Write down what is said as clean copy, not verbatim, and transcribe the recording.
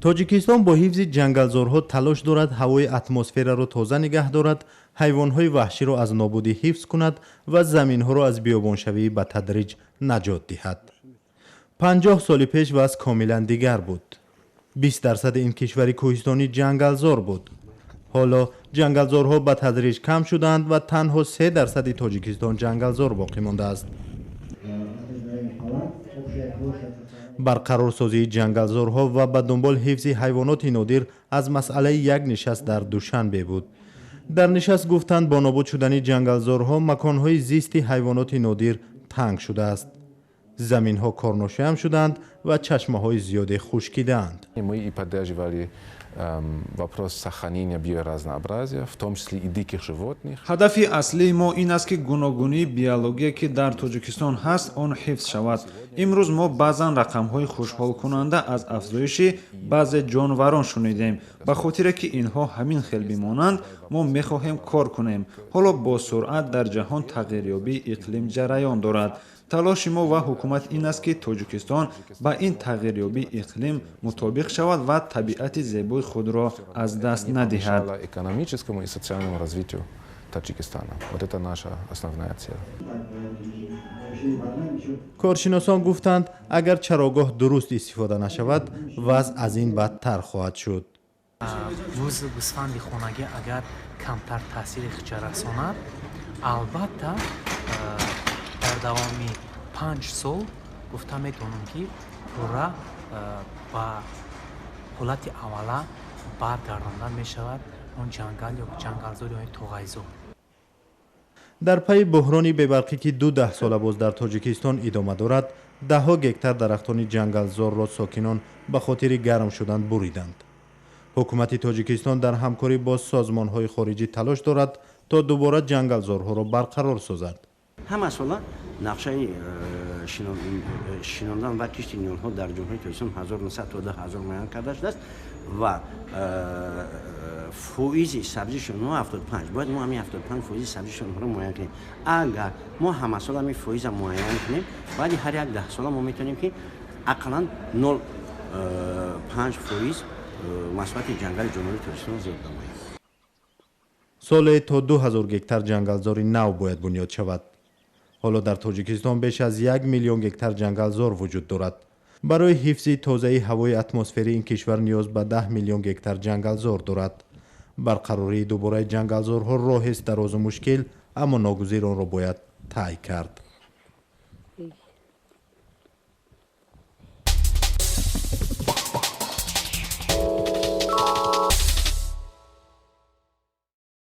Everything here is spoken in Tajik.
тоҷикистон бо ҳифзи ҷангалзорҳо талош дорад ҳавои атмосфераро тоза нигаҳ дорад, ҳайвонҳои ваҳширо аз нобудӣ ҳифз кунад ва заминҳоро аз биёбоншавӣ ба тадриҷ наҷот диҳад. 50 соли пеш ваз комилан дигар буд. 20% ин кишвари кӯҳистонӣ ҷангалзор буд. ҳоло ҷангалзорҳо ба тадриҷ кам шуданд ва танҳо 3% тоҷикистон ҷангалзор боқӣ мондааст. барқарорсозии ҷангалзорҳо ва ба дунбол ҳифзи ҳайвоноти нодир аз масъалаи як нишаст дар Душанбе буд. дар нишаст гуфтанд бо нобуд шудани ҷангалзорҳо маконҳои зисти ҳайвоноти нодир танг шудааст. заминҳо корношоям шуданд ва чашмаҳои зиёде хушкидаанд. Вопрос сохранения биоразнообразия, в том числе и диких животных. ҳадафи аслии мо ин аст ки гуногунии биология ки дар Тоҷикистон ҳаст он ҳифз шавад. имрӯз мо баъзан рақамҳои хушҳолкунанда аз афзоиши баъзе ҷонварон шунидем. ба хотире ки инҳо ҳамин хел бимонанд, мо мехоҳем кор кунем. ҳоло бо суръат дар ҷаҳон тағйирёбии иқлим ҷараён дорад. талоши мо ва ҳукумат ин аст ки Тоҷикистон ба ин тағйирёбии иқлим мутобиқ шавад ва табиати зебои худро аз даст надиҳад. Экономическому и социальному развитию Таджикистана. Вот это наша основная цель. коршиносон гуфтанд, агар чарогоҳ дуруст истифода нашавад, вазъ аз ин бадтар хоҳад шуд. мӯзи гӯсфанди хонагӣ агар камтар таъсири хича расонад, албатта дар давоми 5 сол гуфта метавонам ки пурра ба ҳолати аввала баргардонда мешавад он ҷангал ё ҷангалзор ё тоғайзор. дар пайи буҳрони бебарқӣ ки 2 сола боз дар тоҷикистон идома дорад, даҳҳо гектар дарахтони ҷангалзорро сокинон ба хотири гарм шудан буриданд. ҳукумати тоҷикистон дар ҳамкорӣ бо созмонҳои хориҷӣ талош дорад то дубора ҷангалзорҳоро барқарор созад. ҳама сола нақшаи шинондан ва кишти нёнҳо дар ҷумҳурии Тоҷикистон 1900 то 2000 муайян карда шудааст ва фоизи сабзишон 75 бояд мо ҳамин 75 фоизи сабзишонро муайян кунем. агар мо ҳама сола ҳамин фоиза муайян кунем, баъди ҳар як 10 сола мо метавонем ки ақаллан 0.5 фоиз масоати ҷангали ҷумҳурии Тоҷикистон зиёд намояд. соле то 2000 гектар ҷангалзори нав бояд бунёд шавад. ҳоло дар тоҷикистон беш аз 1 миллион гектар ҷангалзор вуҷуд дорад. барои ҳифзи тозаи ҳавои атмосферии ин кишвар ниёз ба 10 миллион гектар ҷангалзор дорад. барқарории дубораи ҷангалзорҳо роҳест дарозу мушкил, аммо ногузир онро бояд тай кард.